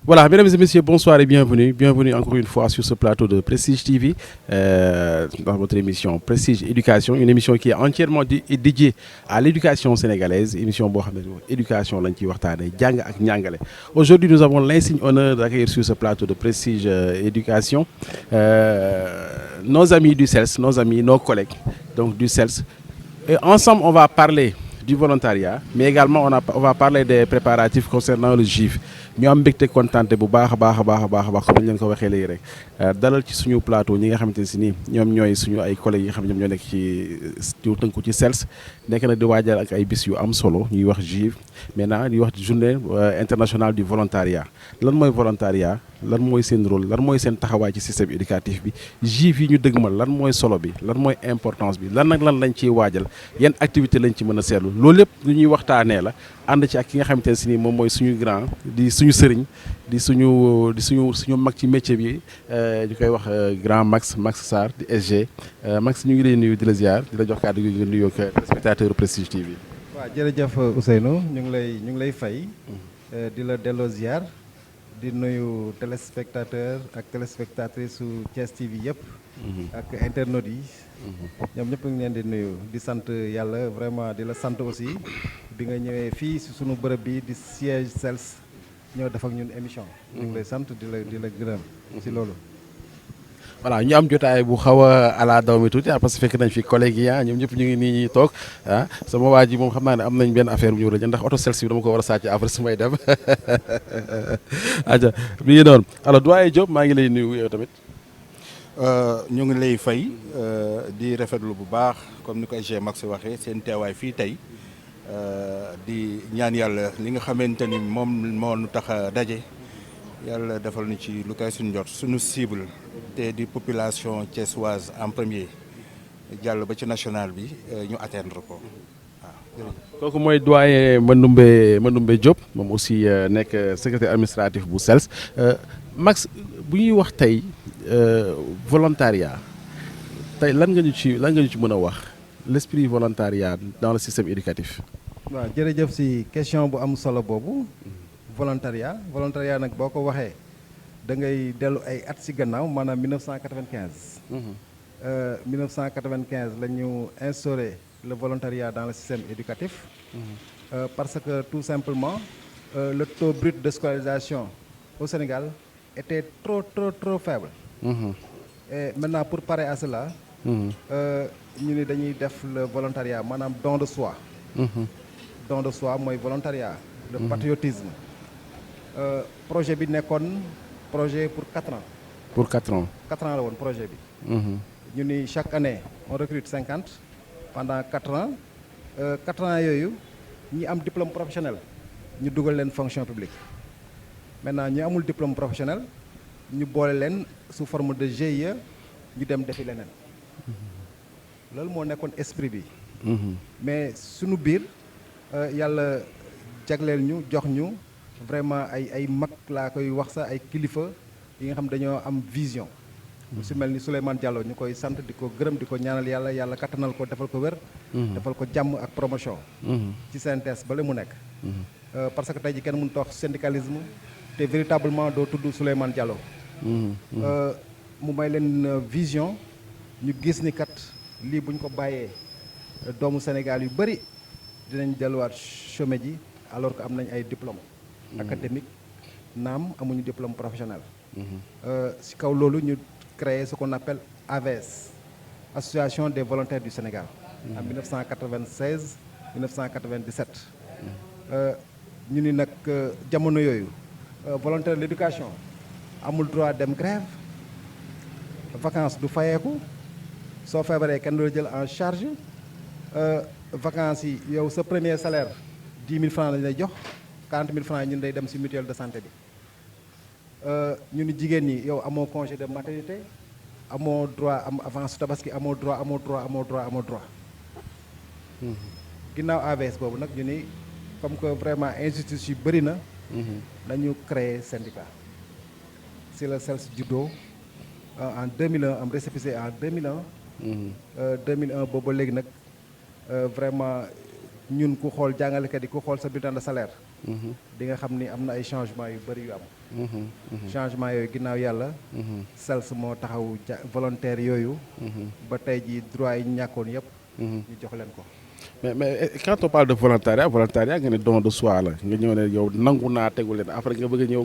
Voilà, mesdames et messieurs, bonsoir et bienvenue. Bienvenue encore une fois sur ce plateau de Prestige TV, dans votre émission Prestige Éducation, une émission qui est entièrement dédiée à l'éducation sénégalaise, émission éducation lañ ciy waxtaanee jàng ak njàngale. Aujourd'hui, nous avons l'insigne honneur d'accueillir sur ce plateau de Prestige Éducation nos amis du CELS, nos amis, nos collègues donc du CELS. Et ensemble, on va parler du volontariat, mais également on va parler des préparatifs concernant le GIF. ñu am mbégte kontante bu baax a baax a baax a baax a baax comme ni leen ko waxee léegi rek dalal ci suñu plateau ñi nga xamante ne si nii ñoom ñooy suñu ay collègues yi nga xam ne ñoom ñoo nekk ci tënku ci CELS nekk na di waajal ak ay bis yu am solo ñuy wax GIF maintenant di wax journée internationale du volontariat. Lan mooy volontariat, lan mooy seen rôle, lan mooy seen taxawaay ci système éducatif bi, GIF yi ñu dëgmal lan mooy solo bi, lan mooy importance bi, lan nag lan lañ ciy waajal, yan activité lañ ci mën a seetlu loolu lépp lu ñuy waxtaanee la ànd ci ak ki nga xamante ne si nii moom mooy suñu grand di suñu sëriñ di suñu mag ci métier bi ñu koy wax grand Max Sarr di SG Max ñu ngi lay nuyu di la ziar di la jox kàddu gi nga nuyoo ak téléspectateur Prestige TV. waaw jërëjëf Ousseynou ñu ngi lay fay di la delloo ziar di nuyu téléspectateur ak téléspectatrice su Thiès TV yëpp. ak internautes yi. ñoom ñëpp ngi leen di nuyu di sant yàlla vraiment di la sant aussi bi nga ñëwee fii si sunu bërëb bi di siège CELS ñëw def ak ñun émission. ñu ngi lay sant di la gërëm si loolu. voilà ñu am jotaay bu xaw a ala daw mi tuuti parce que fekk nañ fi collègues yi ñoom ñëpp ñu ngi nii ñuy toog sama waa ji moom xam naa ne am nañ benn affaire bu ñu war a jël ndax oto CELS bi dama ko war a sàcc après su may dem aja mi ngi noonu alors doyen Diop maa ngi lay nuyu yow tamit. ñu ngi lay fay di rafetlu bu baax comme ni ko SG Max waxee seen teewaay fii tey di ñaan yàlla li nga xamante ni moom moo nu tax a daje yàlla defal ñu ci lu koy suñu jot suñu cible te di population thiessoise en premier jàll ba ci national bi ñu atteindre ko waaw. kooku mooy doyen Mandoumbe Diop moom aussi nekk secrétaire administratif bu CELS Max bu ñuy wax tey volontariat tey lan nga ñu ci mën a wax l'esprit volontariat dans le système éducatif. waaw jërëjëf si question bu am solo boobu. volontariat nag boo ko waxee da ngay dellu ay at si gannaaw maanaam 1995. 1995 la ñu instauré le volontariat dans le système éducatif. Parce que tout simplement le taux brut de scolarisation au Sénégal était trop faible. Et maintenant pour parer à cela. ñu ni dañuy def le volontariat maanaam don de soi. don de soi mooy volontariat. le patriotisme. projet bi nekkoon projet pour 4 ans. pour 4 ans. 4 ans la woon projet bi. ñu ni chaque année on recrute 50 pendant 4 ans 4 ans yooyu ñi am diplôme professionnel ñu dugal leen fonction publique maintenant ñi amul diplôme professionnel ñu boole leen sous forme de GIE ñu dem defi leneen loolu moo nekkoon esprit bi. mais sunu biir yàlla jagleel ñu jox ñu. vraiment ay mag laa koy wax sax ay kilifa yi nga xam dañoo am vision. su mel ni Souleymane Diallo ñu koy sant di ko gërëm di ko ñaanal yàlla kattanal ko defal ko wér. defal ko jàmm ak promotion. ci CNTS bale mu nekk. parce que tey ji kenn mënut a wax syndicalisme te véritablement doo tudd Souleymane Diallo. mu may leen vision ñu gis ni kat lii buñ ko bàyyee doomu Sénégal yu bëri dinañ delluwaat chômage ji alors que am nañ ay diplôme académique naam amuñu diplôme professionnel. ci kaw loolu ñu créé ce qu'on appelle AVS Association des volontaires du Sénégal. en 1996 1997. ñu ni nag jamono yooyu volontaire de l'éducation amul droit dem grève vacances du fayeeku soo feebaree kenn du la jël en charge vacances yi yow sa premier salaire 10 000 francs lañ lay jox. 40 000 francs ñun day dem ci mutuelle de santé bi ñu ni jigéen ñi yow amoo congé de maternité amoo droit am avance tabaski amoo droit. ginnaaw AVS boobu nag ñu ni comme que vraiment injustice yu bëri na. nañu créer syndicat. ci la CELS juddoo en 2001 am récépissé en 2001. 2001 boobu léegi nag vraiment ñun ku xool jàngalekat yi ku xool sa bulletin de salaire. di nga xam ni am na ay changements yu bëri yu am. changement yooyu ginnaaw yàlla. SELS moo taxaw volontaire yooyu. ba tey ji droit yi ñu ñàkkoon yëpp. ñu jox leen ko. mais quand on parle de volontariat nga ne don de soi la nga ñëw ne yow nangu naa tegu leen après nga bëgg a ñëw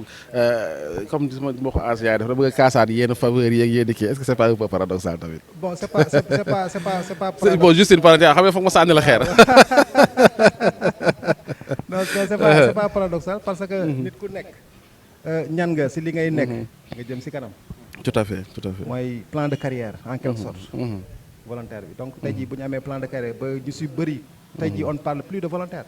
comme ma ko enseignant def da bëgg a kaasaat yenn faveur yeeg yenn kii est-ce que c'est pas un peu paradoxal tamit. bon c'est pas bon juste une parenthèse xam nga foog ma sànni la xeer. non c'est pas paradoxal parce que nit ku nekk ñan nga si li ngay nekk nga jëm si kanam. tout à fait. mooy plan de carrière en quelque sorte. volontaire bi donc tey jii bu ñu amee plan de carrière ba ñu si bëri tey jii on parle plus de volontaire.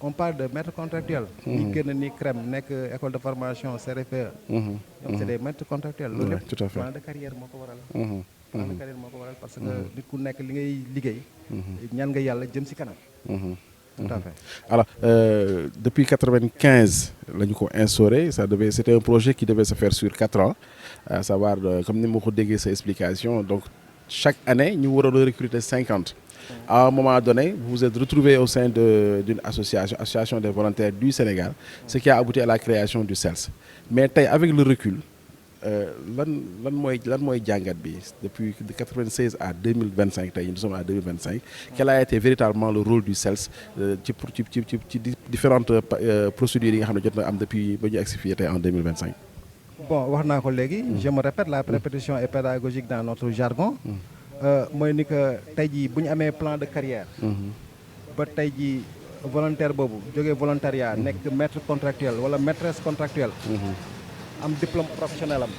on parle de maître contractuel. ñi génn ni CREM nekk école de formation CRFPE. donc c'est des maîtres contractuels. loolu lépp plan de carrière moo ko waral. plan de carrière moo ko waral parce que nit ku nekk li ngay liggéey. ñaan nga yàlla jëm si kanam. tout à fait. Alors depuis 95 la ñu ko instauré c'était un projet qui devait se faire sur 4 ans à savoir comme ni ma ko déggee sa explication donc. Chaque année, nous allons recruter 50. À un moment donné, vous vous êtes retrouvés au sein d'une association des volontaires du Sénégal, ce qui a abouti à la création du SELS. Mais avec le recul, lan mooy jàngat bi depuis de 96 à 2025 nous sommes à 2025 quel a été véritablement le rôle du SELS ci différentes procédures yi nga xam ne jot na am depuis ba ñu agsi fii tey en 2025. Bon, je me répète, la répétition est pédagogique dans notre jargon. Moi, ni que tey jii bu ñu amee plan de carrière. ba tey jii volontaire boobu jógee volontariat nekk maître contractuel wala maîtresse contractuelle. am diplôme professionnel am.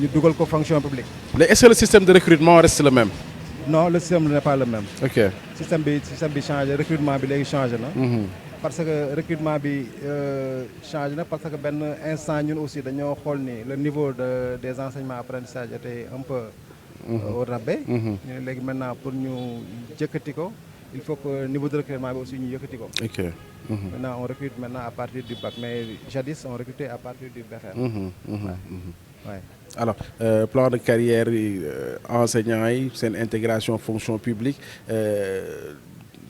ñu dugal ko fonction publique. Mais est-ce que le système de recrutement reste le même? Non, le système n'est pas le même. Ok. Système bi changé recrutement bi léegi changé na. parce que recrutement bi changé na parce que benn instant ñun aussi dañoo xool ni le niveau des enseignements apprentissage était un peu au rabais. ñu ne léegi maintenant pour ñu jëkkati ko il faut que niveau de recrutement bi aussi ñu yëkkati ko. Ok. Maintenant on recrute maintenant à partir du bac mais jadis on recrutait à partir du BFR. Ouais. Alors plan de carrière enseignants yi seen intégration fonction publique.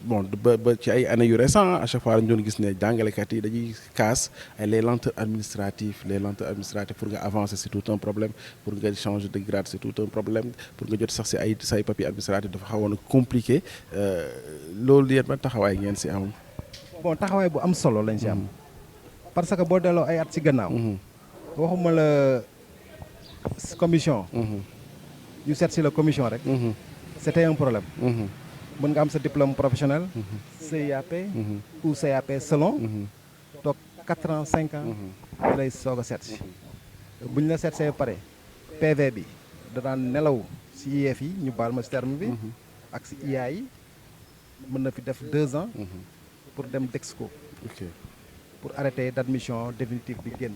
Bon ba ci ay années yu récent à chaque fois dañu doon gis ne jàngalekat yi dañuy kaas les lenteurs administratives pour nga avancer c'est tout un problème pour nga changer de grade c'est tout un problème pour nga jot sax si ay say papier administratif dafa xawoon a compliqué loolu yéen ban taxawaay ngeen si am. Bon taxawaay bu am solo lañ si am parce que boo delloo ay at si gannaaw. waxuma la commission. ñu seet si la commission rek. c'était un problème. mën nga am sa diplôme professionnel. CIAP. ou CAP selon. toog 4 ans 5 ans. da lay soog a seet si. bu ñu la seet see pare PV bi da daan nelaw si IEF yi ñu baal ma si terme bi. ak si IA yi mën na fi def 2 ans. pour dem DEXCO. pour arrêter d'admission définitive bi génn.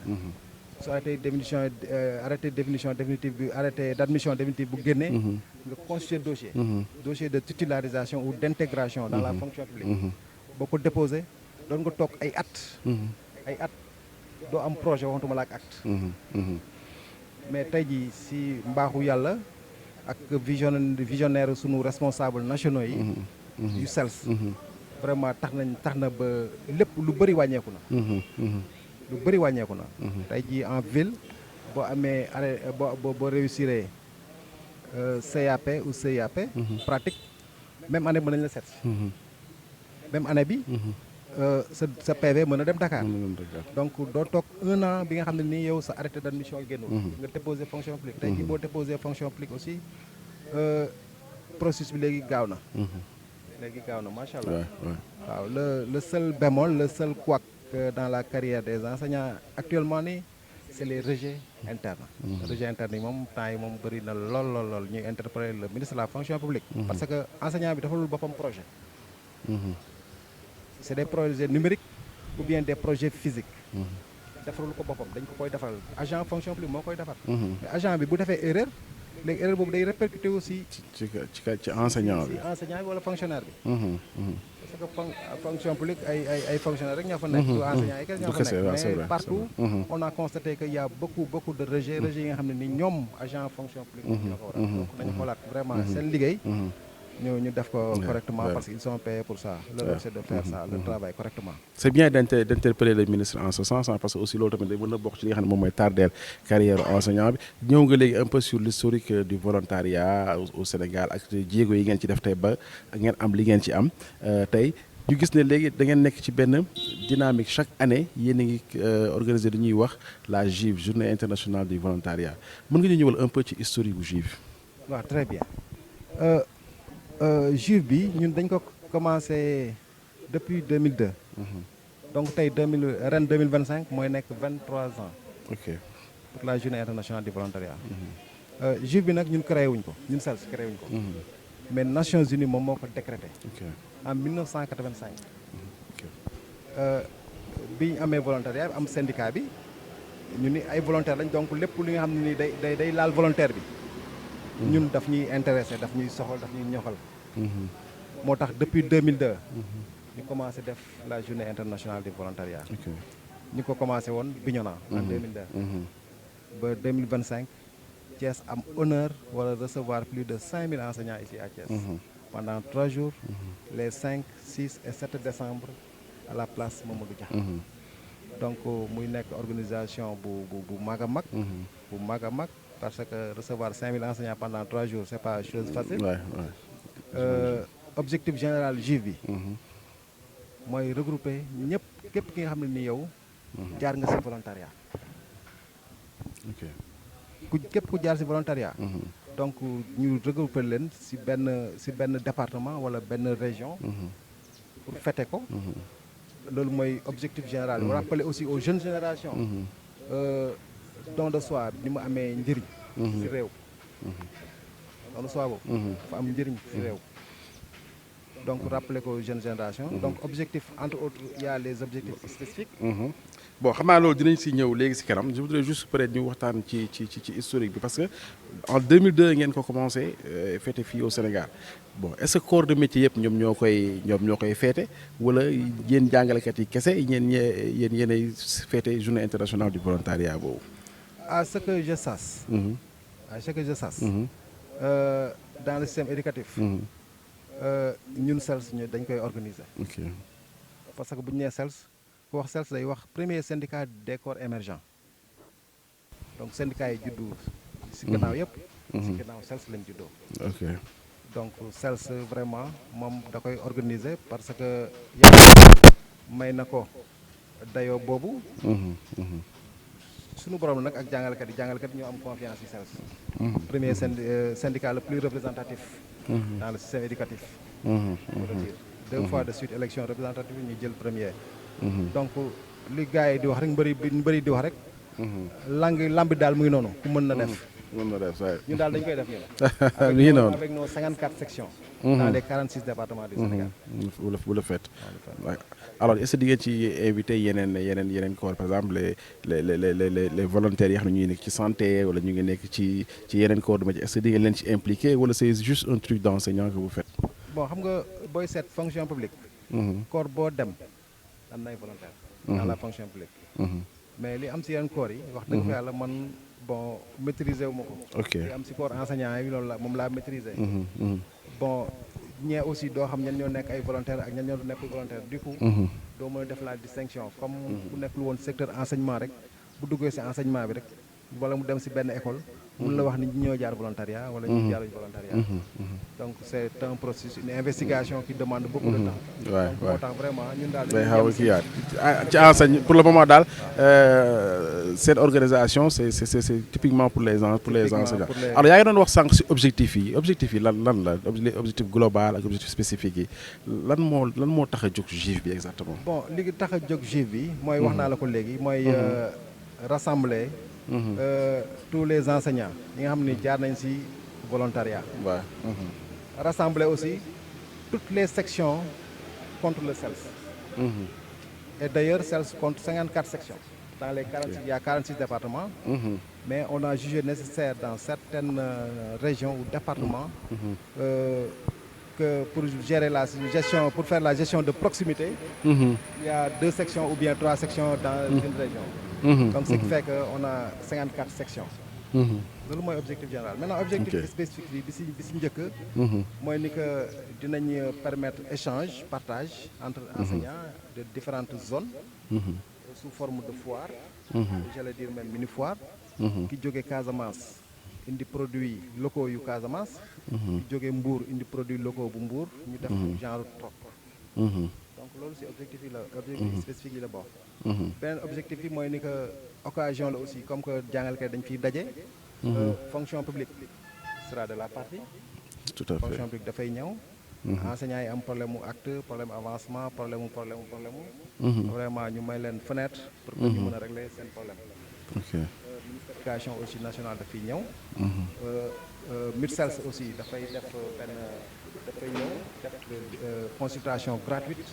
su arrêté d'admission définitive bu génnee. nga constituer dossier. dossier de titularisation ou d'intégration dans la fonction publique. boo ko déposé doon nga toog ay at. doo am projet waxantuma la ak acte. mais tey jii si mbaaxu yàlla ak visionnaire sunu responsables nationaux yi. yu SELS. vraiment tax na ba lépp lu bëri wàññeeku na. lu bëri wàññeeku na. tey jii en ville boo amee boo réussir CAP ou CIAP. pratique même année mën nañu la seet. même année bi. sa PV mën a dem Dakar. donc doo toog 1 an bi nga xam ne nii yow sa arrêté d'admission génnul. nga déposé fonction publique. tey jii boo déposé fonction publique aussi processus bi léegi gaaw na. macha allah. waaw le seul bémol le seul couac dans la carrière des enseignants actuellement nii c'est les rejets internes. rejets internes yi moom temps yi moom bëri na lool ñuy interpeller le ministre de la fonction publique. parce que enseignant bi defalul boppam projet. c'est des projets numériques ou bien des projets physiques. defalul ko boppam dañ ko koy defal agent fonction publique moo koy defar. mais agent bi bu defee erreur léegi erreur boobu day répercuter aussi. ci enseignant bi. ci enseignant bi wala fonctionnaire bi. parce que fonction publique ay fonctionnaires rek ñoo fa nekk. du enseignant yi kese ñoo fa nekk mais partout. on a constaté que y a beaucoup de rejets yi nga xam ne ni ñoom agent fonction publique ñoo ko waral. donc nañu xoolaat vraiment seen liggéey. ñu def ko correctement parce qu'ils sont payés pour ça. Leur c'est de faire ça, le travail correctement. C'est bien d'interpeller le ministre en ce sens parce que aussi loolu tamit day mën a bokk ci li nga xam ne moom mooy tardeel carrière enseignant bi ñëw nga léegi un peu sur l'historique du volontariat au Sénégal ak jéego yi ngeen ci def tey ba ngeen am li ngeen ci am tey ñu gis ne léegi da ngeen nekk ci benn dynamique chaque année yéen a ngi organiser li ñuy wax la JIV journée internationale du volontariat mën nga ñu ñëwal un peu ci historique bu JIV. waaw très bien JIV bi ñun dañ ko commencé depuis 2002. donc tey ren 2025 mooy nekk 23 ans. ok pour la journée internationale du volontariat. JIV bi nag ñun créé wuñ ko ñun SELS créé wuñ ko. mais Nations Unies moom moo ko décrété. en 1985. bi ñu amee volontariat bi am syndicat bi ñu ni ay volontaire lañ donc lépp li nga xam ne ni day laal volontaire bi. ñun daf ñuy intéressé daf ñuy soxal daf ñuy ñoxal. moo tax depuis 2002. ñu commencé def la journée internationale du volontariat. ñu ko commencé woon Bignona en 2002. ba 2025 Thiès am honneur wala recevoir plus de 5000 enseignants ici à Thiès. pendant 3 jours. les 5, 6 et 7 décembre à la place Mamadou Dia. donc muy nekk organisation bu mag a mag. bu mag a mag parce que recevoir 5000 enseignants pendant 3 jours c'est pas chose facile. Objectif général JIV bi. mooy regrouper ñëpp képp ki nga xam ne ni yow. jaar nga ci volontariat. képp ku jaar ci volontariat. donc ñu regrouper leen ci benn département wala benn région. pour fêter ko. loolu mooy objectif général. rappeler aussi aux jeunes générations. don de soi ni mu amee njëriñ. ci réew. don de soi boobu. dafa am njëriñ ci réew. donc rappeler ko jeune génération. donc objectif entre autres il y a les objectifs spécifiques. bon xam naa loolu dinañ si ñëw léegi si kanam je voudrais juste peut-être ñu waxtaan ci historique bi parce que en 2002 ngeen ko commencé fêté fii au Sénégal bon est-ce que corps de métier yëpp ñoom ñoo koy fêté wala yéen jàngalekat yi kese yéenay fêté journée internationale du volontariat boobu. à ce que je sache. Dans le système éducatif. ñun SELS dañ koy organiser. parce que bu ñu nee SELS ku wax SELS day wax premier syndicat des corps émergents donc syndicat yi juddu ci gannaaw yëpp. ci gannaaw SELS lañ juddoo. donc SELS vraiment moom da koy organiser parce que yàlla may na ko dayoo boobu. suñu borom nag ak jàngalekat ñoo am confiance ci SELS. premier syndicat le plus représentatif. dans le système éducatif. pour le dire 2 fois de suite élection représentative ñu jël premier. donc li gars yi di wax rek mbëri di wax rek. lambi daal muy noonu ku mën na def. ñun daal dañ koy def ñu avec nos 54 sections. dans les 46 départements du Sénégal. vous le faites. alors est-ce que di ngeen ci invité yeneen corps par exemple les volontaires yi xam ne ñu ngi nekk ci santé wala ñu ngi nekk ci yeneen corps de métier est-ce que di ngeen leen ci impliqué wala c'est juste un truc d'enseignant que vous faites. bon xam nga booy seet fonction publique. corps boo dem am nay volontaire dans la fonction publique. mais li am si yeneen corps yi. wax dëgg fa yàlla man bon maîtriser wu ma ko. li am si corps enseignant yi loolu la moom laa maîtriser. bon ñee aussi doo xam ñan ñoo nekk ay volontaire ak ñan ñoo nekkul volontaire du coup. doo mën a def la distinction comme ku nekkul woon secteur enseignement rek bu duggee si enseignement bi rek wala mu dem si benn école. mun la wax ni ñoo jaar volontariat wala ñu jaaruñ volontariat. donc c'est un processus une investigation qui demande beaucoup de temps. donc moo tax vraiment ñun daal dañuy ci enseigne pour le moment daal cette organisation c'est typiquement pour les enseignants. alors yaa ngi doon wax sànq si objectif yi lan la objectif global ak objectif spécifique yi lan moo tax a jóg JIV bi exactement. bon li tax a jóg JIV bi mooy wax naa la ko léegi mooy rassembler. Tous les enseignants ñi nga xam ni jaar nañ ci volontariat. Rassembler aussi toutes les sections contre le SELS. Et d'ailleurs SELS compte 54 sections. Dans les 46, il y a 46 départements. Mais on a jugé nécessaire dans certaines régions ou départements que pour gérer la gestion, pour faire la gestion de proximité, il y a 2 sections ou bien 3 sections dans une région. Donc ce qui fait qu'on a 54 sections. loolu mooy objectif général maintenant objectif Ok. spécifique bi bi si njëkk mooy ni que dinañ permettre échange partage entre enseignants de différentes zones sous forme de foire j'allais dire même mini foire ki jóge Casamance indi produits locaux yu Casamance ki jóge Mbour indi produits locaux bu Mbour ñu def genre troc donc loolu si objectif yi la objectif spécifique yi la bokk beneen objectif bi mooy ni que occasion la aussi comme que jàngalkat dañ fiy daje fonction publique sera de la partie tout à fait fonction publique dafay ñëw enseignants yi am problème mu acte problème avancement problème mu vraiment ñu may leen fenêtre pour que ñu mën a régler seen problème ok ministère de l'éducation aussi nationale dafay ñëw MIRSELS aussi dafay def dafay ñëw def consultation gratuite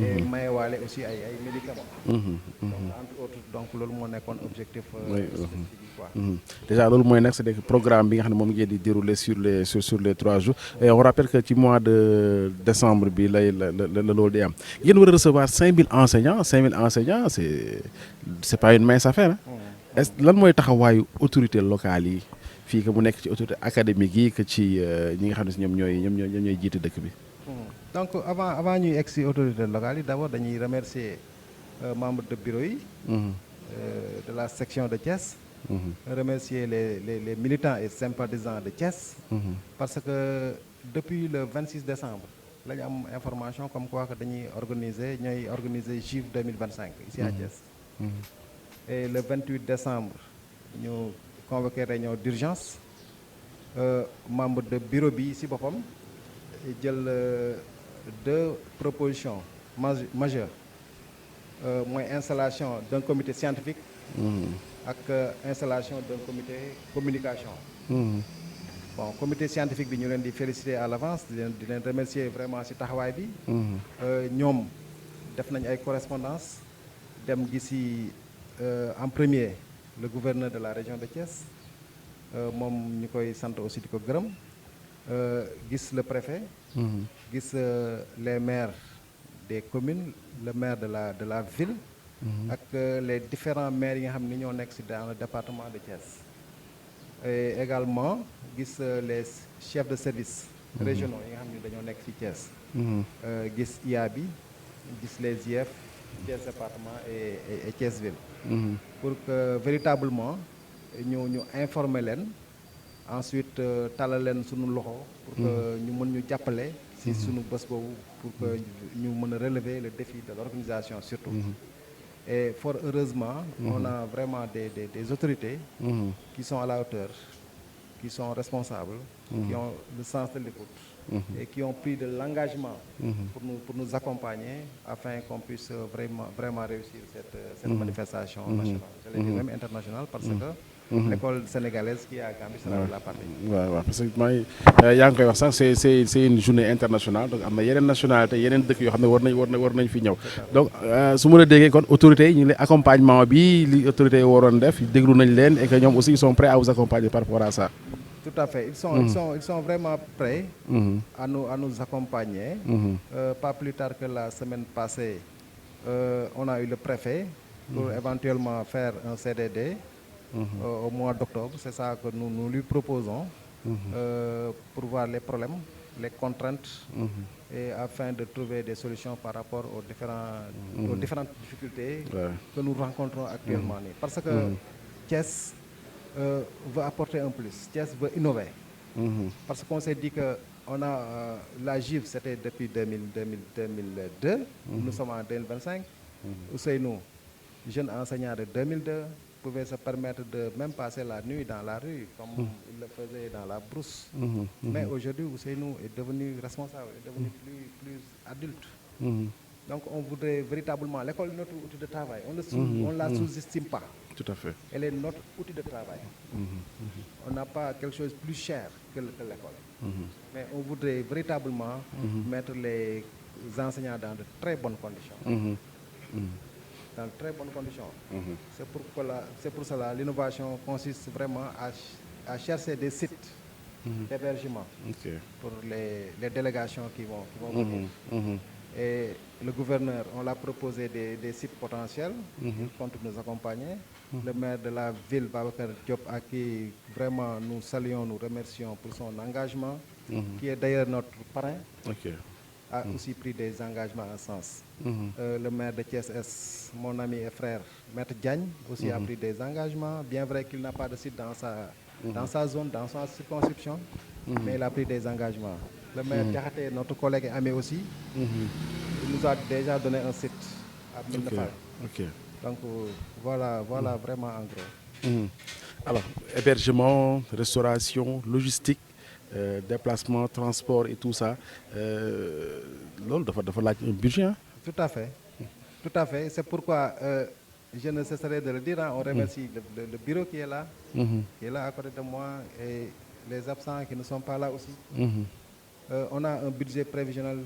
et mayewaale aussi ay médicaments donc entre autres donc loolu moo nekkoon objectif spécifique yi quoi déjà loolu mooy nag c'est que programme bi nga xam ne moom ngeen di dérouler sur les 3 jours et on rappelle que ci mois de décembre bi la loolu di am ngeen war a recevoir 5000 enseignants c'est pas une mince affaire est lan mooy taxawaayu autorités locales yi fii que mu nekk ci autorité académique yi que ci ñi nga xam ne si ñoom ñooy jiite dëkk bi. donc avant ñuy egg si autorités locales yi d'abord dañuy remercier membres de bureau yi. De la section de Thiès. Remercier les militants et sympathisants de Thiès. Parce que depuis le 26 décembre la ñu am information comme quoi que ñooy organiser JIV 2025 ici à Thiès. Et le 28 décembre ñu convoqué réunion d'urgence membre de bureau bi ci boppam jël 2 propositions majeures mooy installation d'un comité scientifique ak installation d'un comité communication bon comité scientifique bi ñu leen di féliciter à l'avance di leen remercier vraiment ci taxawaay bi ñoom def nañ ay correspondance dem gisi en premier le gouverneur de la région de Thiès moom ñu koy sant aussi di ko gërëm gis le préfet gis les maires des communes le maire de la ville ak les différents maires yi nga xam ni ñoo nekk ci dans le département de Thiès et également gis les chefs de service régionaux yi nga xam ni dañoo nekk ci Thiès gis IA bi gis les IEF Thiès département et Thiès ville pour que véritablement ñu informer leen ensuite talal leen sunu loxo pour que ñu mën ñu jàppale ci sunu bés boobu pour que ñu mën a relever le défi de l'organisation surtout et fort heureusement on a vraiment des autorités qui sont à la hauteur qui sont responsables qui ont le sens de l'écoute et qui ont pris de l'engagement pour nous accompagner afin qu'on puisse vraiment réussir cette manifestation nationale, je l'ai dit même internationale parce que l'école sénégalaise qui est à Gambie sera de la partie. waaw parce que yaa ngi koy wax sax c'est une journée internationale donc am na yeneen nationalité yeneen dëkk yoo xam ne war nañ fi ñëw donc su ma la déggee kon autorités yi ñu ngi lay accompagnement bi li autorités yi waroon def déglu nañ leen et que ñoom aussi ils sont prêts à vous accompagner par rapport à ça. Tout à fait. Ils sont vraiment prêts à nous accompagner. Pas plus tard que la semaine passée, on a eu le préfet pour éventuellement faire un CDD au mois d'octobre. C'est ça que nous lui proposons pour voir les problèmes, les contraintes et afin de trouver des solutions par rapport aux différentes difficultés que nous rencontrons actuellement. Parce que Thiès veut apporter un plus. Thiès veut innover. Parce qu'on s'est dit que on a la JIV, c'était depuis 2002. Nous sommes en 2025. Ousseynou, jeune enseignant de 2002, pouvait se permettre de même passer la nuit dans la rue, comme il le faisait dans la brousse. Mais aujourd'hui, Ousseynou est devenu responsable, est devenu plus adulte. Donc on voudrait véritablement, l'école est notre outil de travail. On ne la sous-estime pas. Tout à fait. Elle est notre outil de travail. On n'a pas quelque chose de plus cher que l'école. Mais on voudrait véritablement mettre les enseignants dans de très bonnes conditions. Dans de très bonnes conditions. C'est pour cela l'innovation consiste vraiment à chercher des sites d'hébergement pour les délégations qui vont venir. Et le gouverneur, on l'a proposé des sites potentiels. Il compte nous accompagner. Le maire de la ville, Babacar Diop, à qui vraiment nous saluons, nous remercions pour son engagement, qui est d'ailleurs notre parrain, a aussi pris des engagements en ce sens. Le maire de Thiès-Est, mon ami et frère, Maître Diagne, aussi a pris des engagements, bien vrai qu'il n'a pas de site dans sa zone, dans sa circonscription, mais il a pris des engagements. Le maire Diakhaté, notre collègue et ami aussi, il nous a déjà donné un site à Médina. Donc voilà vraiment en gros. Alors, hébergement, restauration, logistique, déplacement, transport et tout ça, il faut un budget. Hein? Tout à fait. C'est pourquoi je ne cesserai de le dire, on remercie le bureau qui est là à côté de moi, et les absents qui ne sont pas là aussi. On a un budget prévisionnel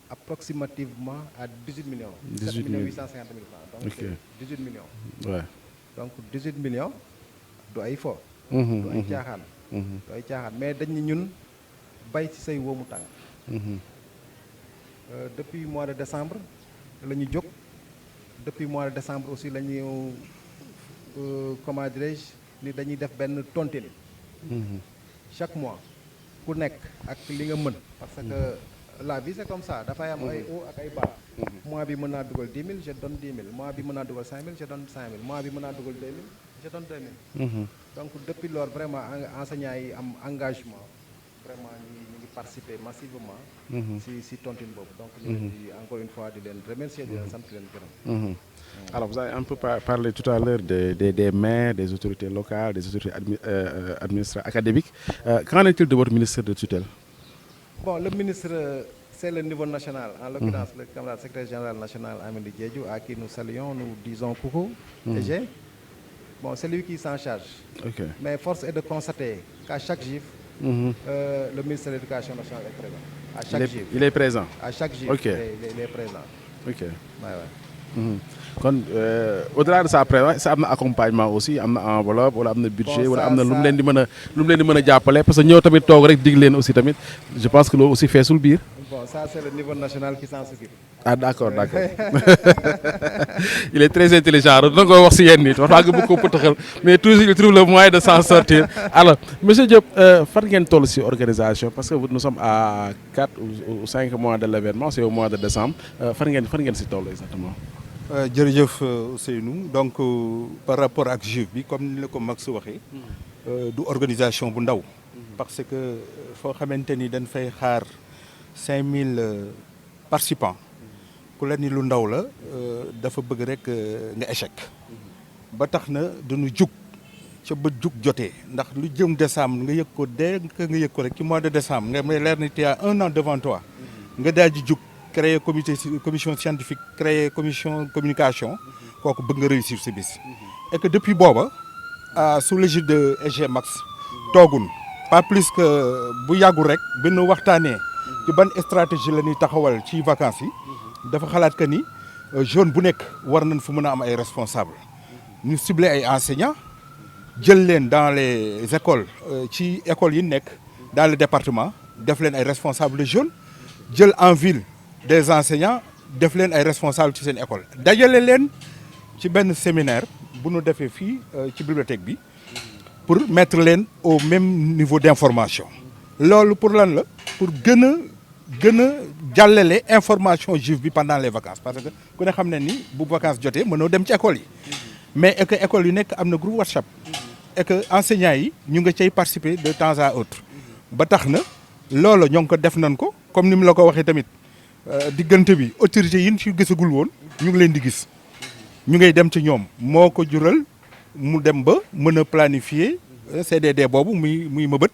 approximativement à 18 millions. 18 millions 850 000 francs. Donc 18 millions. Ouais. Donc 18 millions, doit y faut. Doit y caaxaan. Mais dañ ni ñun bay ci say woomu tànk. Depuis le mois de décembre, depuis le mois de décembre aussi, comment dirais-je, ni dañuy def benn tontine. Chaque mois, ku nekk ak li nga mën, parce que la vie c'est comme ça, dafay am ay hauts ak ay bas. Mois bi mën naa dugal 10 000, je donne 10 000. Mois bi mën naa dugal 5 000, je donne 5 000. Mois bi mën naa dugal 2 000, je donne 2 000. Donc depuis lors, vraiment, enseignants yi am engagement, vraiment ñu participer massivement si tontine boobu. Donc encore une fois di leen remercier, di leen sant, di leen gërëm. Alors vous avez un peu parlé tout à l'heure des maires, des autorités locales, des autorités administratives, académiques. Qu'en est-il de votre ministère de tutelle? Bon, le ministre, c'est le niveau national. En l'occurrence, le camarade secrétaire général national Amélie Diédhiou, à qui nous saluons, nous disons coucou. Bon, c'est lui qui s'en charge. Mais force est de constater qu'à chaque GIF, le ministre de l'Éducation nationale est présent. À chaque GIF. Il est présent. À chaque GIF, il est présent. Au-delà de ça, après, ça a un accompagnement aussi, un enveloppe, un budget, un parce que nous avons aussi, je pense que nous aussi fait sous le bir. Bon, ça c'est le niveau national qui s'en s'occupe. Ah d'accord. Il est très intelligent, donc on va voir mais toujours il trouve le moyen de s'en sortir. Alors, monsieur Diop, une organisation, parce que nous sommes à 4 ou 5 mois de l'événement, c'est au mois de décembre. Exactement. Jërëjëf Ousseynou, donc par rapport à GIF bi comme ni la ko Max waxee du organisation bu ndaw parce que foo xamante ni dañ fay xaar 5000 participants ku la ni lu ndaw la dafa bëgg rek nga échec ba tax na dañu jug ca ba jug jotee ndax lu jëm décembre nga yëg ko dès que nga yëg ko rek ci mois de décembre nga may leer ni tu as 1 an devant toi nga daal di jug créer commission scientifique, créer commission communication, pour que réussir ce bis. Et que depuis Boba, sous l'égide de SG Max, Togun, pas plus que Bouyagourek, ben waxtané ci ban stratégie la ñuy taxawal ci vacances yi dafa xalaat que ni jeune bu nek war nañ fu mëna am ay responsables ñu cibler ay enseignants jël leen dans les écoles ci écoles yi nek dans le département def leen ay responsables de jeunes jël en ville des enseignants def leen ay responsables ci seen école dajale leen ci benn séminaire bu ñu defee fii ci bibliothèque bi pour mettre leen au même niveau d'information loolu pour lan la pour gën a jàllale information juive bi pendant les vacances parce que ku ne xam ne ni bu vacances jotee mënoo dem ci école yi mais et que école yu nekk am na groupe WhatsApp et que enseignants yi ñu nga cay participer de temps à autre ba tax na loolu ñoo ngi ko def nañ ko comme ni mu la ko waxee tamit diggante bi autorités yi ñu ci gisagul woon ñu ngi leen di gis ñu ngay dem ci ñoom moo ko jural mu dem ba mën a planifier CDD boobu muy mëbët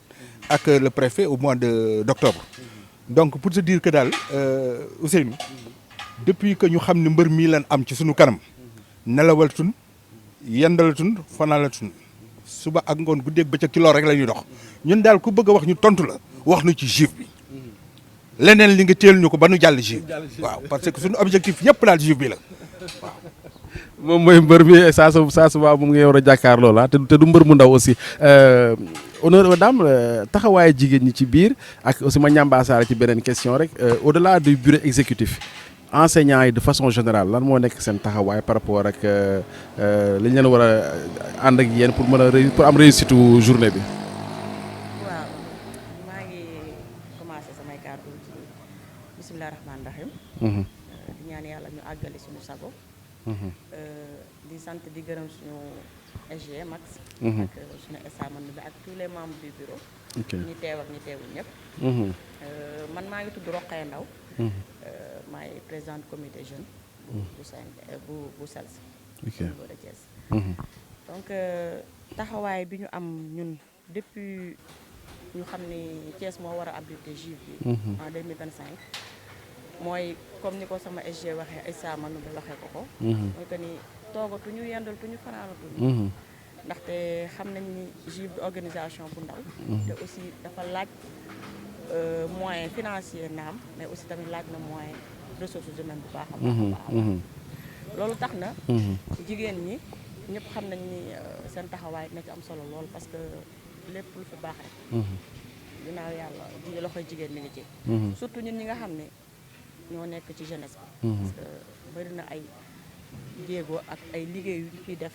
ak le préfet au mois d'octobre. Donc pour te dire que daal Ousseynou depuis que ñu xam ne mbër mii lan am ci suñu kanam nelawalatun yendalatun fanalatun suba ak ngoon guddeeg bëccëg ci loolu rek la ñuy dox ñun daal ku bëgg a wax ñu tontu la wax nu ci juif bi leneen li nga teel ñu ko ba nu jàll juif waaw parce que suñu objectif yëpp daal juif bi la waaw. moom mooy mbër mi saa su waaw moom nga war a jàkkaarloo la te du mbër mu ndaw aussi honneur aux dames taxawaayu jigéen ñi ci biir ak aussi ma ñambaasaare ci beneen question rek au delà du bureau exécutif enseignants yi de façon générale lan moo nekk seen taxawaay par rapport ak li ñu leen war a ànd ak yéen pour mën a pour am réussite journée bi. waaw maa ngi commencé samay kàddu ci bisimilah rahmaani rahim. di ñaan yàlla ñu àggale suñu sago. di sant di gërëm suñu SG Max. ak suñu examen bi ak tous les membres du bureau. ñi teew ak ñi teewul ñëpp. man maa ngi tudd Rokhaya Ndaw. maay présidente comité jeune. bu SELS. niveau de Thiès. donc taxawaay bi ñu am ñun depuis ñu xam ni Thiès moo war a abriter JIV bi. en 2025. mooy comme ni ko sama SG waxee Issa Manu bi waxee ko. mooy que ni toogatuñu yendaltuñu fanaanatuñu. ndaxte xam nañ ni JIV de organisation bu ndaw. te aussi dafa laaj moyen financier naam mais aussi tamit laaj na moyen ressources humaines bu baax a baax. loolu tax na. jigéen ñi ñëpp xam nañ ni seen taxawaay nekk am solo lool parce que lépp lu fi baax rek. ginnaaw yàlla loxoy jigéen mi ngi ci. surtout ñun ñi nga xam ne. ñoo nekk ci jeunesse bi. parce que bari na ay jéego ak ay liggéey yu ñu fiy def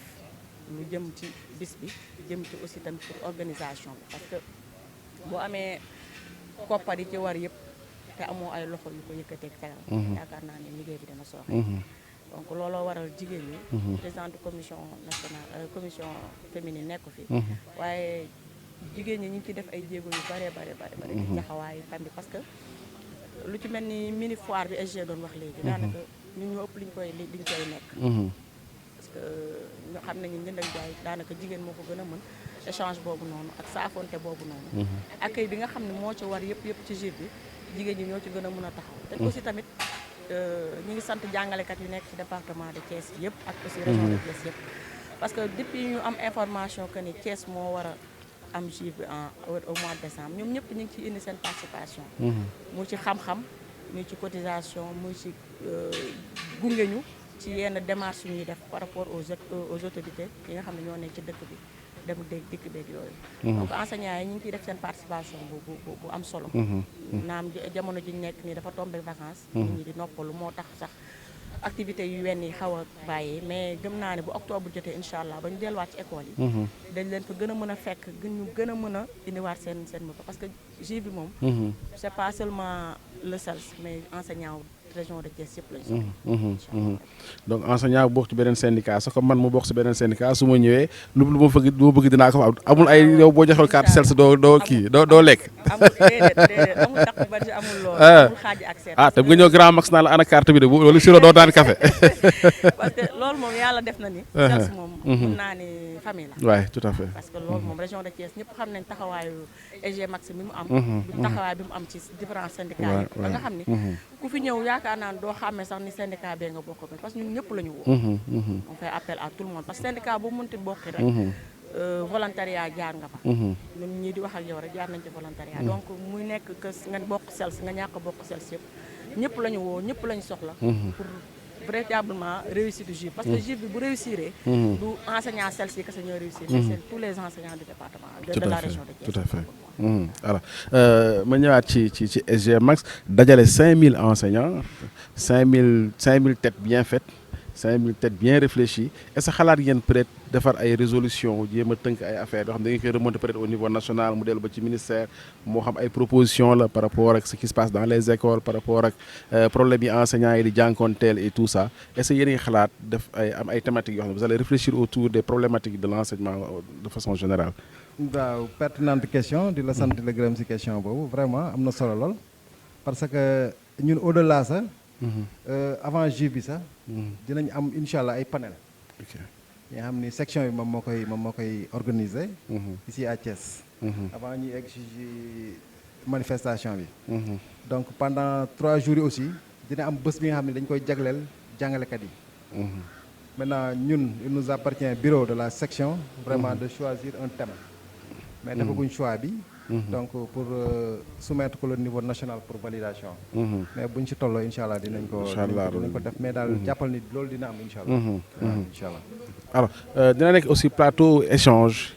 lu jëm ci bis bi jëm ci aussi tamit pour organisation bi parce que boo amee koppar yi ci war yëpp te amoo ay loxo yu ko yëkkateeg tegal. yaakaar naa ne liggéey bi dana sooxe. donc looloo waral jigéen ñi. présidente commission nationale commission féminine nekk fi. waaye jigéen ñi ñu ngi ciy def ay jéego yu bare ci taxawaayu famille parce que. lu ci mel ni mini foire bi SG doon wax léegi. daanaka ñun ñoo ëpp liñ koy nekk. parce que ñu xam nañu njënd ak jaay daanaka jigéen moo ko gën a mën échange boobu noonu ak saafonte boobu noonu. accueil bi nga xam ne moo ci war yëpp ci JIV bi jigéen ñi ñoo ci gën a mën a taxaw. te aussi tamit ñu ngi sant jàngalekat yu nekk ci département de Thiès yëpp ak aussi région de Thiès yëpp. parce que depuis ñu am information que ni Thiès moo war a am JIV bi au mois de décembre ñoom ñëpp ñu ngi ciy indi seen participation. mu ci xam-xam muy ci cotisation muy ci gunge ñu ci yenn démarches yu ñuy def par rapport aux autorités yi nga xam ne ñoo nekk ci dëkk bi dem dikk beeg yooyu. donc enseignants yi ñu ngi ciy def seen participation bu am solo. naam jamono ji ñu nekk nii dafa tombé vacances. nit ñi di noppalu moo tax sax. activité yu wenn yi xaw a bàyyi mais gëm naa ne bu octobre jotee incha allah ba ñu delluwaat ci école yi. dañ leen fa gën a mën a fekk ñu gën a mën a indiwaat seen bopp parce que JIV bi moom. c'est pas seulement le SELS mais enseignant région de Thiès yëpp lañ soxla. donc enseignant bu bokk ci beneen syndicat sax comme man mu bokk ci beneen syndicat su ma ñëwee lu ma bëgg dinaa ko fa amul ay yow boo joxul carte SELS doo kii doo lekk. amul déedéet amul tax ba amul loolu. amul xaaji ak seet. te nga ñëw grand max naa la ana carte bi de wala siro doo daan café. parce que loolu moom yàlla def na ni. SELS moom mën naa ni famille la. waay tout à fait. parce que loolu moom région de Thiès ñëpp xam nañ taxawaayu SG Max mi mu am. taxawaay bi mu am ci différents syndicats yi. ba nga xam ni ku fi ñëw yaakaar naa doo xàmmee sax ni syndicat bee nga bokk parce que ñun ñëpp la ñu woo. on fait appel à tout le monde parce que syndicat bu mënti bokki rek. volontariat jaar nga fa. ñun ñii di wax ak yow rek jaar nañ ci volontariat. donc muy nekk que nga bokk SELS nga ñàkk a bokk SELS yëpp ñëpp la ñu woo ñëpp la ñu soxla. pour véritablement réussir du JIV parce que JIV bi bu réussir. du enseignant SELS yi que sa ñoo réussir. mais c'est tous les enseignants du département de la région de Thiès. tout à fait alors ma ñëwaat ci SG Max dajale 5000 enseignants 5000 têtes bien faites 5000 têtes bien réfléchies est-ce que xalaat ngeen peut-être defar ay résolution jéem a tënk ay affaires yoo xam ne da ngeen koy remonter peut-être au niveau national mu dellu ba ci ministère moo xam ay propositions la par rapport ak ce qui se passe dans les écoles par rapport ak problème yi enseignants yi di jànkoonteel et tout ça est-ce que yéen a ngi xalaat def am ay thématiques yoo xam ne vous allez réfléchir autour des problématiques de l'enseignement de façon générale. waaw pertinente question di la sant di la gërëm ci question boobu vraiment am na solo lool parce que ñun au-delà sax. avant JIV bi sax. dinañ am incha allah ay panel. ok nga xam ni section bi moom moo koy organiser. ici à Thiès. avant ñuy egg ci manifestation bi. donc pendant 3 jours yi aussi dina am bés bi nga xam ne dañ koy jagleel jàngalekat yi. maintenant ñun il nous appartient bureau de la section. vraiment de choisir un thème. mais defaguñ choix bi donc pour soumettre ko le niveau national pour validation. mais buñ ci tolloo incha allah dinañ ko def mais daal jàppal ni loolu dina am incha allah. waaw incha allah. alors dina nekk aussi plateau échange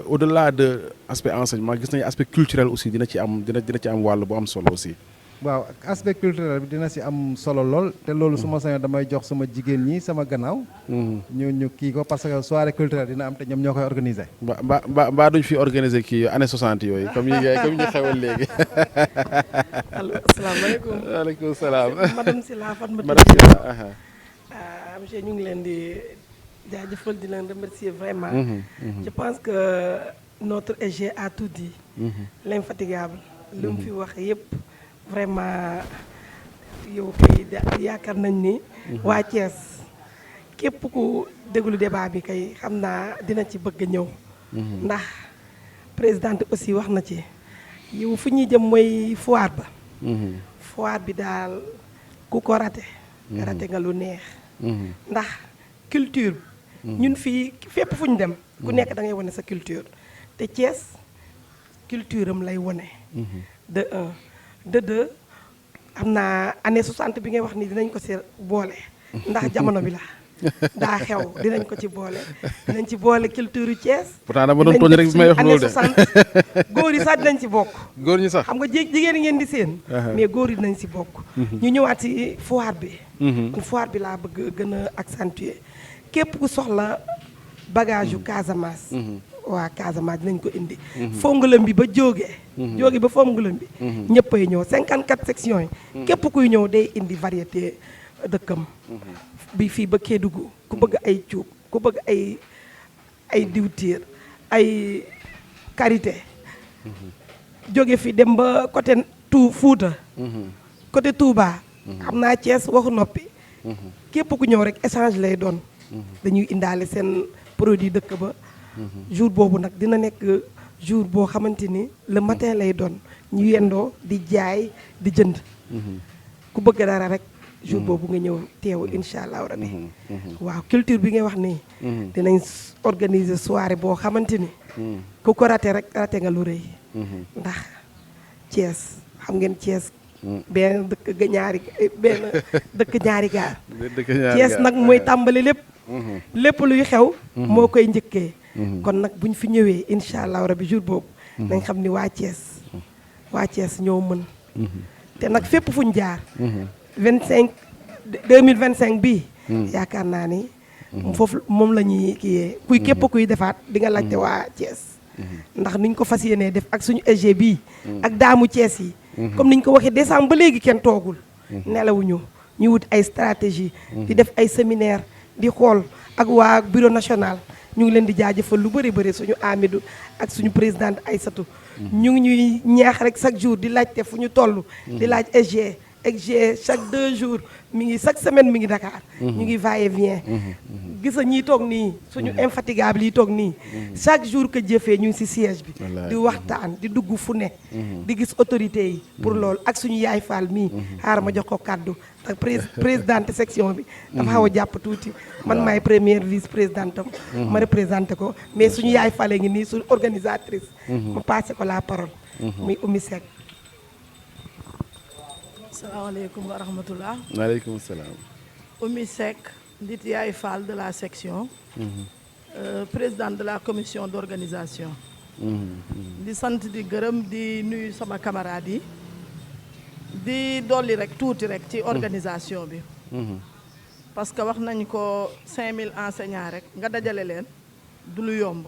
au-delà de aspect enseignement gis nañu aspect culturel aussi dina ci am wàll bu am solo aussi. waaw aspect culturel bi dina si am solo lool te loolu su ma sañoon damay jox sama jigéen ñi sama gannaaw. ñu kii ko parce que soirée culturelle dina am te ñoom ñoo koy organiser. ba duñ fi organiser kii année 60 yooyu comme ñu xewal léegi. allo asalaamaaleykum. waaleykum salaam. madame Sylla Fatmata. madame Sylla. monsieur ñu ngi leen di jaajëfal di leen remercier vraiment. je pense que notre SG a tout dit. l'infatigable. lu mu fi wax yëpp. vraiment yow kay yaakaar nañ ni waa Thiès képp ku déglu débat bi kay xam naa dina ci bëgg a ñëw ndax présidente aussi wax na ci yow fu ñuy jëm mooy foire ba foire bi daal ku ko raté nga lu neex ndax culture ñun fii fépp fu ñu dem ku nekk da ngay wane sa culture te Thiès culture am lay wane de un de deux am naa année 60 bi ngay wax ni dinañ ko ci boole ndax jamono bi la daa xew dinañ ko ci boole dinañ ci boole culture yu Thiès. pourtant dama doon tooñ rek bi may wax loolu de année 60 góor yi sax dinañ ci bokk. góor ñi sax xam nga jigéen ngeen di seen. mais góor yi dinañ ci bokk. ñu ñëwaat ci foire bi. foire bi laa bëgg gën a accentuer képp ku soxla bagage yu Casamance. waa Casamance dinañ ko indi. Fongolam bi ba jógee. jóge ba Fongolam bi. ñëppay ñëw 54 sections yi. képp kuy ñëw day indi variété dëkkam. bi fii ba Kédougou ku bëgg ay cuub ku bëgg ay diwtiir ay karité. jóge fi dem ba côté Fuuta. côté Touba. xam naa Thiès waxu noppi. képp ku ñëw rek échange lay doon. dañuy indaale seen produit dëkk ba. jour boobu nag dina nekk jour boo xamante ni le matin lay doon ñu yendoo di jaay di jënd ku bëgg dara rek jour boobu nga ñëw teew incha allah rabi waaw culture bi ngay wax nii dinañ organiser soirée boo xamante ni ku ko raté rek raté nga lu rëy ndax Thiès xam ngeen Thiès benn dëkk ñaari gaar Thiès nag mooy tàmbali lépp luy xew moo koy njëkkee kon nag buñ fi ñëwee incha allah rabi jour boobu nañ xam ni waa Thiès ñoo mën te nag fépp fuñ jaar 2025 bii yaakaar naa ni foofu moom la ñuy kiyee képp kuy defaat di nga laajte waa Thiès ndax niñ ko fas yéenee def ak suñu SG bii ak daamu Thiès yi comme niñ ko waxee décembre ba léegi kenn toogul nelawuñu ñu wut ay stratégie di def ay séminaire di xool ak waa bureau national ñu ngi leen di jaajëfal lu bëri suñu Amidou ak suñu présidente Aïssatou ñu ngi ñuy ñaax rek chaque jour di laajte fu ñu toll di laaj SG chaque 2 jours mi ngi chaque semaine mi ngi Dakar ñu ngi va et vient gis ñii toog nii suñu infatigable yi toog nii chaque jour que jëfee ñu ngi ci siège bi di waxtaan di dugg fu ne di gis autorité yi pour loolu ak suñu yaay Fall mii xaaral ma jox ko kàddu ak présidente section bi dafa xaw a jàpp tuuti man maay première vice présidente am ma représenté ko mais suñu yaay Fall ngi nii suñu organisatrice ma passé ko la parole muy Oumy Seck. Salaamaaleykum wa rahmatullah. waaleykum salaam. Oumy Seck ndit yaay Fall de la section. Présidente de la commission d'organisation. di sant di gërëm di nuyu sama camarades yi. di dolli rek tuuti rek ci organisation bi. parce que wax nañ ko 5000 enseignants rek nga dajale leen du lu yomb.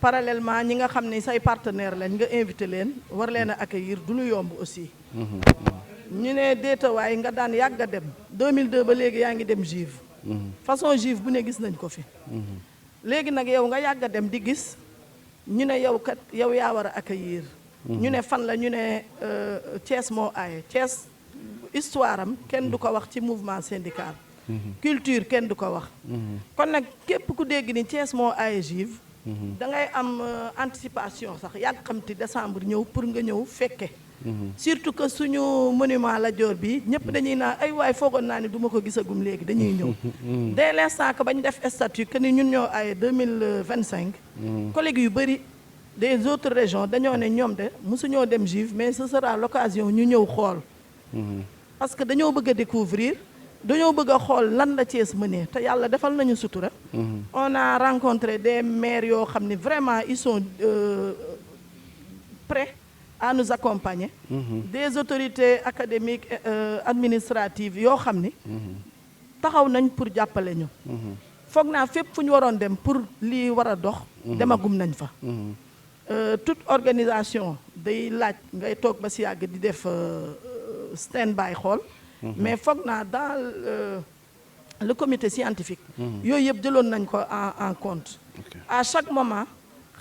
parallèlement ñi nga xam ne say partenaires lañ nga invité leen war leen a accueillir du lu yomb aussi. ñu ne déetawaay nga daan yàgg a dem 2002 ba léegi yaa ngi dem juve façon juve bu ne gis nañ ko fi léegi nag yow nga yàgg a dem di gis ñu ne yow kat yow yaa war a accueillir ñu ne fan la ñu ne Thiès moo aaye Thiès histoire am kenn du ko wax ci mouvement syndical culture kenn du ko wax kon nag képp ku dégg ni Thiès moo aaye juve da ngay am anticipation sax yàgg xamti décembre ñëw pour nga ñëw fekke surtout que suñu monument Lat Dior bi ñëpp dañuy naan ay waay foogoon naa ni du ma ko gisagum léegi dañuy ñëw dès l'instant que bañ def statut que ni ñun ñoo ay 2025 collègues yu bëri des autres régions dañoo ne ñoom de mosuñoo dem GIV mais ce sera l'occasion ñu ñëw xool parce que dañoo bëgg a découvrir dañoo bëgg a xool lan la Thiès mënee te yàlla defal nañu sutura on a rencontré des maires yoo xam ne vraiment ils sont prêts à nous accompagner des autorités académiques administratives yoo xam ni taxaw nañ pour jàppale ñu foog naa fépp fu ñu waroon dem pour lii war a dox demagum nañ fa toute organisation day laaj ngay toog ba si yàgg di def stand by xool mais foog naa dans le comité scientifique yooyu yëpp jëloon nañ ko en compte à chaque moment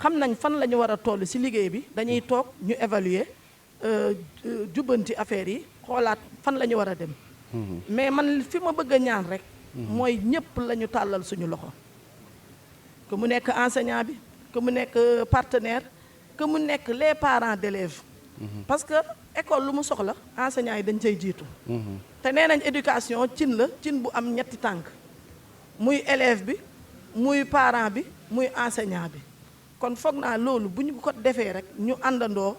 xam nañ fan la ñu war a toll si liggéey bi dañuy toog ñu évaluer jubbanti affaire yi xoolaat fan la ñu war a dem mais man fi ma bëgg a ñaan rek mooy ñëpp la ñu tàllal suñu loxo que mu nekk enseignant bi que mu nekk partenaire que mu nekk les parents d'élèves parce que école lu mu soxla enseignants yi dañ cay jiitu te nee nañ éducation cin la cin bu am ñetti tànk muy élève bi muy parent bi muy enseignant bi kon foog naa loolu bu ñu ko defee rek ñu àndandoo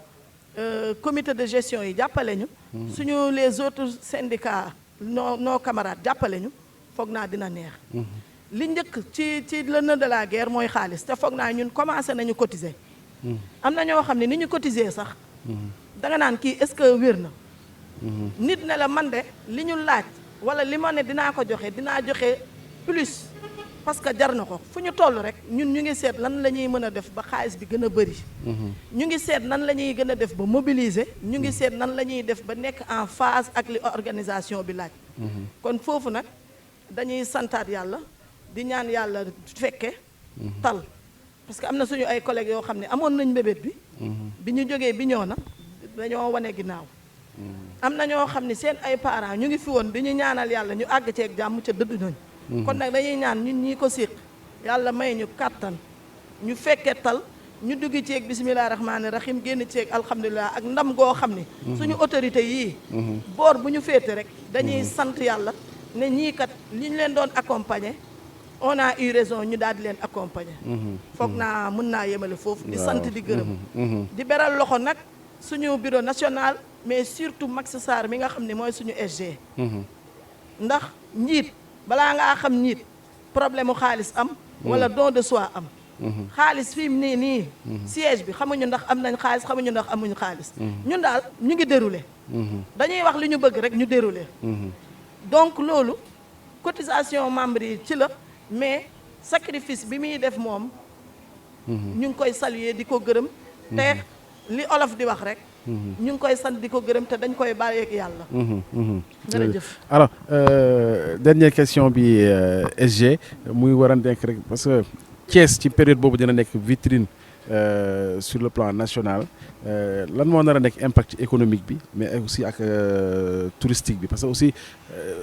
comité de gestion yi jàppale ñu suñu les autres syndicats nos camarades jàppale ñu foog naa dina neex li njëkk ci le nœud de la guerre mooy xaalis te foog naa ñun commencé nañu cotiser am na ñoo xam ne ni ñu cotiser sax danga naan kii est-ce que wér na nit ne la man de li ñu laaj wala li ma ne dinaa ko joxe dinaa joxe plus parce que jar na ko fu ñu toll rek ñun ñu ngi seet lan la ñuy mën a def ba xaalis bi gën a bëri ñu ngi seet nan la ñuy gën a def ba mobiliser ñu ngi seet nan la ñuy def ba nekk en phase ak li organisation bi laaj kon foofu nag dañuy santaat yàlla di ñaan yàlla fekke tal parce que am na suñu ay collègues yoo xam ne amoon nañ mbébét bi ñu jógee bi ñoo na dañoo wane ginnaaw am na ñoo xam ne seen ay parents ñu ngi fi woon di ñu ñaanal yàlla ñu àgg ceeg jàmm ca dëdd nañ kon nag dañuy ñaan ñun ñii ko séq yàlla may ñu kàttan ñu fekke tal ñu dugg ceeg bisimilah rahmaani rahim génn ceeg alhamdulilah ak ndam goo xam ne suñu autorité yii boor bu ñu féete rek dañuy sant yàlla ne ñii kat li ñu leen doon accompagner on a eu raison ñu daal di leen accompagner foog naa mën naa yemale foofu di sant di gërëm di beral loxo nag suñu bureau national mais surtout Max Sarr mi nga xam ne mooy suñu SG ndax njiit balaa ngaa xam njiit problème mu xaalis am wala don de soi am xaalis fii nii siège bi xamuñu ndax am nañ xaalis xamuñu ndax amuñu xaalis ñun daal ñu ngi déroulé dañuy wax li ñu bëgg rek ñu déroulé donc loolu cotisation membres yi ci la mais sacrifice bi muy def moom ñu ngi koy saluer di ko gërëm te li olof di wax rek ñu ngi koy sant di ko gërëm te dañ koy bàyyeeg yàlla jërëjëf alors dernière question bi SG muy war a nekk rek parce que Thiès ci période boobu dina nekk vitrine sur le plan national lan moo nar a nekk impact économique bi mais aussi ak touristique bi parce que aussi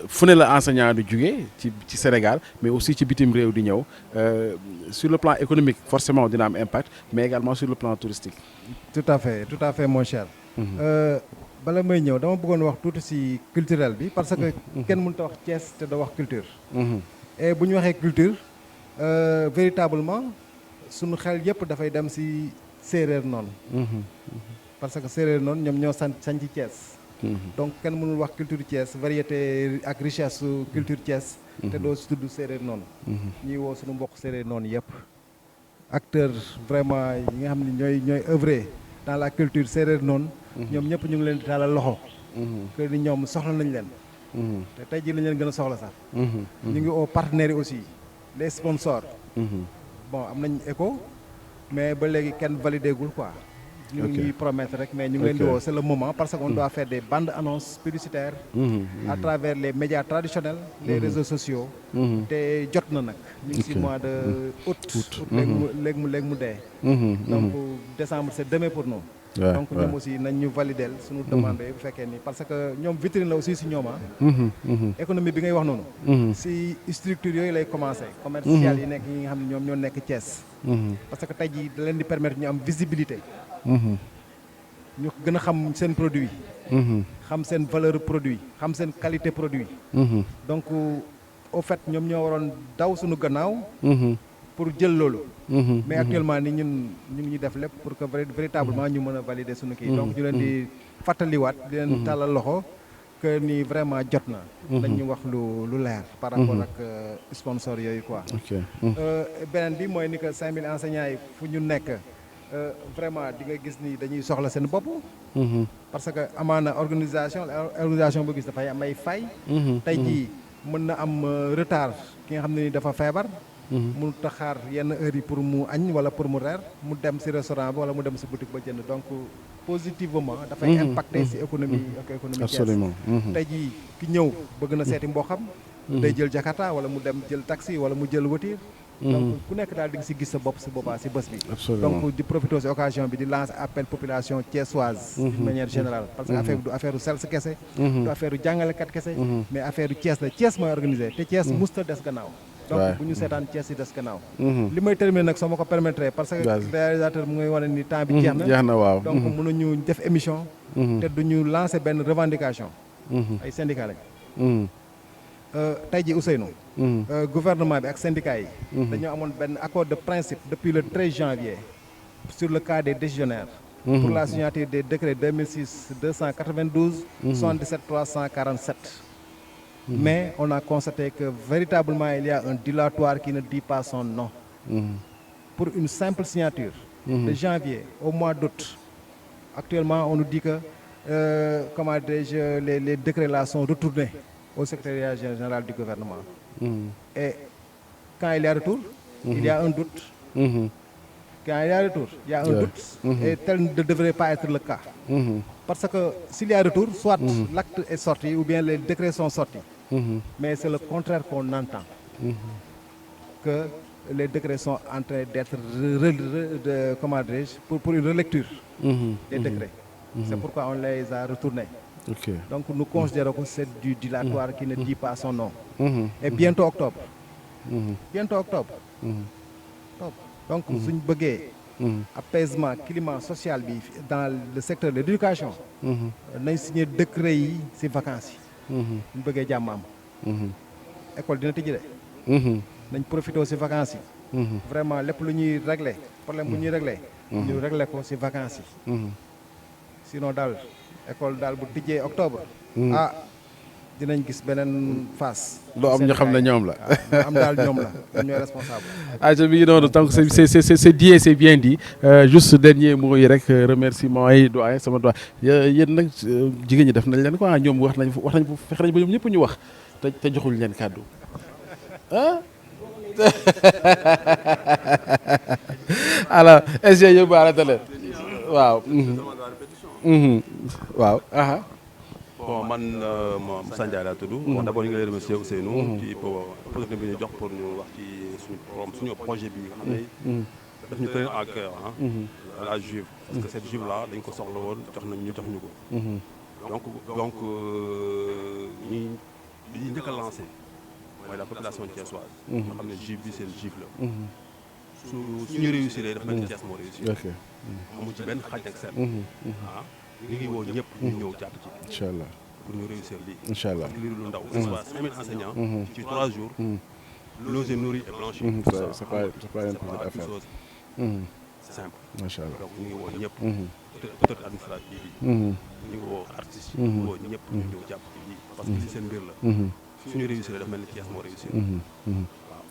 fu ne la enseignant du jóge ci Sénégal mais aussi ci bitim réew di ñëw sur le plan économique forcément dina am impact mais également sur le plan touristique. tout à fait mon cher. bala may ñëw dama bëggoon wax tuuti ci culturel bi parce que kenn mënut a wax Thiès te doo wax culture. et bu ñu waxee culture véritablement suñu xel yëpp dafay dem ci séeréer noonu. parce que séeréer noonu ñoom ñoo sañ ci Thiès. donc kenn mënul wax culture Thiès variété ak richesse culture Thiès. te doo ci tudd séeréer noonu. ñuy woo suñu mbokk séeréer noonu yëpp. acteurs vraiment yi nga xam ne ñooy œuvrer dans la culture séeréer noonu. ñoom ñëpp ñu ngi leen di taalal loxo. que ni ñoom soxla nañ leen. te tey jii lañ leen gën a soxla sax. ñu ngi aux partenaires aussi les sponsors. bon am nañ écho mais ba léegi kenn validé gul quoi. ñu ngi promettre rek mais ñu ngi leen di woo c'est le moment parce qu'on doit faire des bandes annonces publicitaires. à travers les médias traditionnels. les réseaux sociaux. te jot na nag. ñu ngi ci mois de août. léegi mu dee. donc décembre c'est demain pour nous. donc ñoom aussi nañ ñu valider suñu demande bu fekkee ni parce que ñoom vitrine la aussi si ñoom économie bi ngay wax noonu. si structure yooyu lay commencer. commercial yi nekk ñi nga xam ne ñoom ñoo nekk Thiès. parce que tey jii da leen di permettre ñu am visibilité. ñu gën a xam seen produit. xam seen valeur produit xam seen qualité produit. donc au fait ñoom ñoo waroon daw suñu gannaaw. pour jël loolu. mais actuellement ni ñun ñu ngi def lépp pour que véritablement ñu mën a valider suñu kii. donc ñu leen di fàttaliwaat di leen tàllal loxo que ni vraiment jot na. dañ ñu wax lu leer. par rapport ak sponsor yooyu quoi. beneen bi mooy ni que 5000 enseignants yi fu ñu nekk vraiment di nga gis ni dañuy soxla seen bopp. parce que amaana organisation bu gis dafay am ay fay. tey jii mën na am retard ki nga xam ne ni dafa feebar. mu taxaar yenn heures yi pour mu añ wala pour mu reer mu dem ci restaurant ba wala mu dem ci boutique ba jënd donc positivement dafay impacter ci économie absolument tey jii ki ñëw bëgg na seeti mboxam day jël Jakarta wala mu dem jël taxi wala mu jël voiture donc ku nekk daal di nga ci gis sa bopp ci boppaa ci bés bi donc di profiter ci occasion bi di lancer appel population thiessoise d'une manière générale parce que affaire bi du affaire u sels kese du affaire u jàngalekat kese mais affaire u Thiès la Thiès mooy organisé te Thiès musta des gannaaw donc bu ñu seetaan Thiès yi des gannaaw li may terminer nag soo ma ko permettre parce que réalisateur mu ngay wane ni temps bi jeex na waaw donc mënuñu def émission te duñu lancer benn revendication ay syndicat lañ tey ji Ousseynou gouvernement bi ak syndicat yi dañoo amoon benn accord de principe depuis le 13 janvier sur le cas des décisionnaires pour la signature des décrets 2006-292 77-347 mais on a constaté que véritablement il y a un dilatoire qui ne dit pas son nom. Pour une simple signature de janvier au mois d'août, actuellement on nous dit que les décrets là sont retournés au secrétariat général du gouvernement. Et quand il y a retour, il y a un doute. Quand il y a retour, il y a un doute. Et tel ne devrait pas être le cas. Parce que s'il y a retour, soit l'acte est sorti ou bien les décrets sont sortis. Mais c'est le contraire qu'on entend. Que les décrets sont en train d'être pour une relecture des décrets. C'est pourquoi on les a retournés. Donc nous considérons que c'est du dilatoire qui ne dit pas son nom. Et bientôt octobre. Bientôt octobre. Donc suñ bëggee apaisement climat social bi dans le secteur de l'éducation nañ signé décret yi ci vacances yi ñu bëggee jàmm am école dina tëj de nañ profité ci vacances yi vraiment lépp lu ñuy régler problème bu ñuy régler ñu régler ko ci vacances yi sinon daal école daal bu tijjee octobre dinañ gis beneen phase. loo am ñu xam ne ñoom la. am daal ñoom la ñooy responsable. ayca bi ngi noonu donc c'est dit et c'est bien dit juste dernier mot yi rek remerciement yi doyen sama doyen yéen nag jigéen ñi def nañ leen quoi ñoom wax nañ fexe nañ ba ñoom ñëpp ñu wax te joxuñ leen kàddu ah. alors SG yóbbu arrêté leen waaw. waaw. bon man Moussa Ndiaye laa tudd. bon d'abord ñu ngi lay remercier Ousseynou. ci opportunité bi ñu jox pour ñu wax ci suñu projet bi nga xam ne. daf ñu tenir à cœur la juive. parce que cette juive là dañ ko soxla woon jox ñu ko. donc ñi njëkk a lancé mooy la population thiessoise. nga xam ne juive bi seen juive la. suñu réussir dafa mel ni Thiès moo réussir. amu ci benn xaj ak seen. ñu ngi woo ñëpp ñu ñëw jàpp ci. incha allah pour ñu réussir lii. incha allah lii lu ndaw. c'est pas 5000 enseignants. ci 3 jours. logé, nourri et blanchi. C'est pas une petite affaire. C'est simple. Macha allah donc ñu ngi woo ñëpp. autorité administrative yi. ñu ngi woo artistes yi. ñu ngi woo ñëpp ñu ñëw jàpp ci lii. parce que lii seen mbir la. suñu réussir dafa mel ni Thiès moo réussir.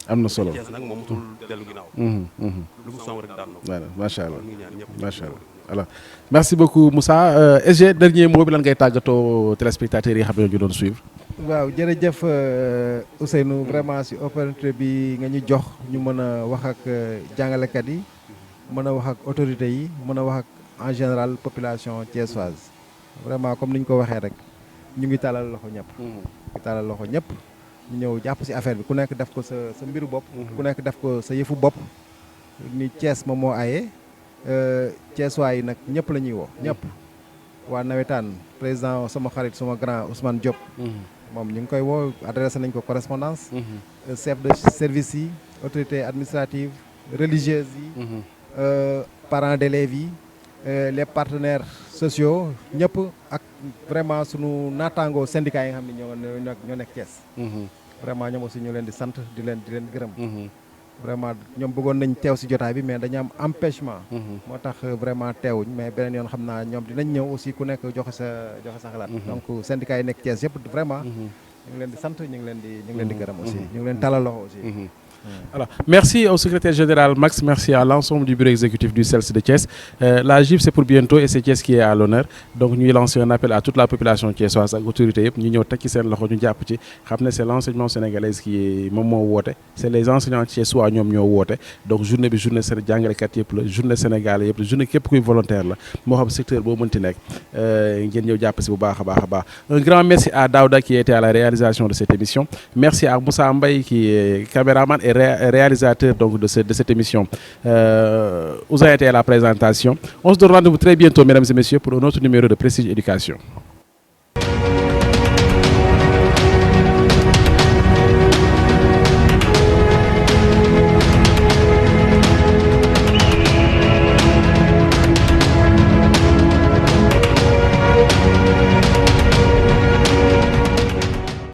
am na solo Thiès nag moom mutul dellu ginnaaw. lu mu song rek daan na. voilà macha allah ñu ngi ñaan ñëpp. macha allah voilà merci beaucoup Moussa SG dernier mot bi lan ngay tàggatoo téléspectateurs yi xam ne ñu doon suivre. waaw jërëjëf Ousseynou vraiment si opportunité bi nga ñu jox ñu mën a wax ak jàngalekat yi mën a wax ak autorités yi mën a wax ak en général population thiessoise vraiment comme ni ñu ko waxee rek ñu ngi tàllal loxo ñëpp. ñu ngi tàllal loxo ñëpp. ñu ñëw jàpp ci affaire bi ku nekk def ko sa mbiru bopp. ku nekk def ko sa yëfu bopp. ni Thiès moom moo aaye Thiessois yi nag ñëpp la ñuy woo ñëpp. waa nawetaan président sama xarit sama grand Ousmane Diop. moom ñu ngi koy woo adressé nañ ko correspondance. chef de service yi autorité administrative religieuse yi. parents d'élèves yi. les partenaires sociaux ñëpp ak vraiment sunu naataangoo syndicats yi nga xam ne ñoo nekk Thiès. vraiment ñoom aussi ñu leen di sant di leen gërëm. vraiment ñoom bëggoon nañ teew si jotaay bi mais dañu am empêchement. moo tax vraiment teewuñ mais beneen yoon xam naa ñoom dinañ ñëw aussi ku nekk joxe sa xalaat. donc syndicat yi nekk Thiès yëpp vraiment. ñu ngi leen di sant ñu ngi leen di gërëm aussi. ñu ngi leen talal loxo aussi. Alors, merci au secrétaire général Max, merci à l'ensemble du bureau exécutif du CELS de Thiès. La GIF, c'est pour bientôt et c'est Thiès qui est à l'honneur. Donc, nous lançons un appel à toute la population thiessoise, à l'autorité. C'est l'enseignement sénégalais qui est woté. C'est les enseignants thiessois qui ont woté. Donc, journée sénégalaise, journée sénégalaise, journée qui est volontaire. Le secteur un grand merci à Daouda qui était à la réalisation de cette émission. Merci à Moussa Mbaye qui est caméraman et réalisateur donc de cette émission. Vous avez été à la présentation. On se donne rendez-vous très bientôt, mesdames et messieurs, pour un autre numéro de Prestige Éducation.